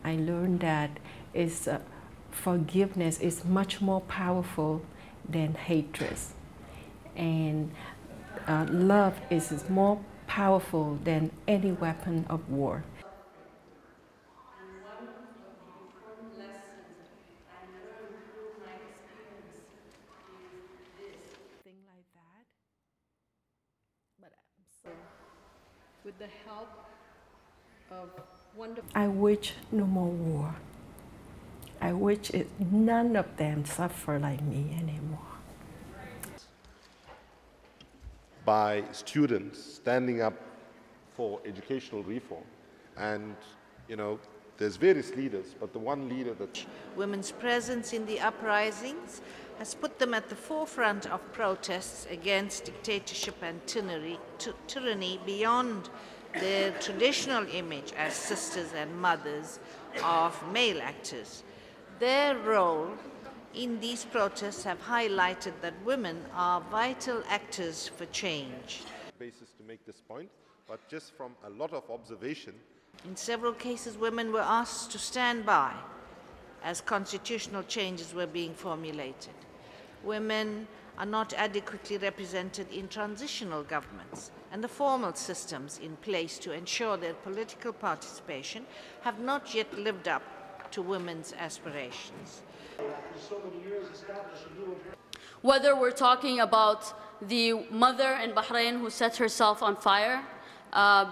I learned that forgiveness is much more powerful than hatred, and love is more powerful than any weapon of war. With the help of wonderful, I wish no more war. I wish none of them suffer like me anymore. By students standing up for educational reform, and there's various leaders, but the one leader that women's presence in the uprisings has put them at the forefront of protests against dictatorship and tyranny beyond their traditional image as sisters and mothers of male actors. Their role in these protests have highlighted that women are vital actors for change. Basis to make this point, but just from a lot of observation. In several cases, women were asked to stand by as constitutional changes were being formulated. Women are not adequately represented in transitional governments, and the formal systems in place to ensure their political participation have not yet lived up to women's aspirations. Whether we're talking about the mother in Bahrain who set herself on fire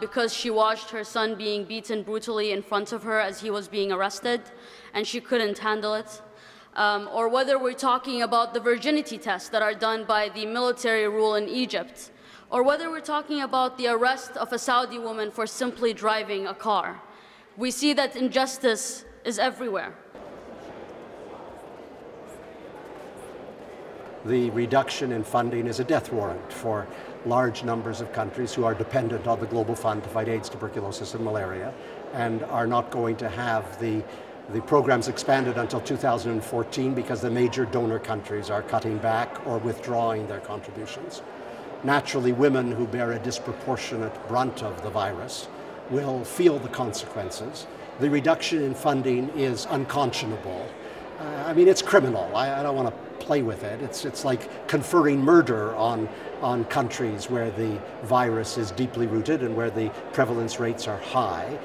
because she watched her son being beaten brutally in front of her as he was being arrested and she couldn't handle it, or whether we're talking about the virginity tests that are done by the military rule in Egypt, or whether we're talking about the arrest of a Saudi woman for simply driving a car. We see that injustice is everywhere. The reduction in funding is a death warrant for large numbers of countries who are dependent on the Global Fund to fight AIDS, tuberculosis, and malaria, and are not going to have the programs expanded until 2014 because the major donor countries are cutting back or withdrawing their contributions. Naturally, women who bear a disproportionate brunt of the virus will feel the consequences. The reduction in funding is unconscionable. I mean, it's criminal. I don't want to play with it. It's like conferring murder on countries where the virus is deeply rooted and where the prevalence rates are high.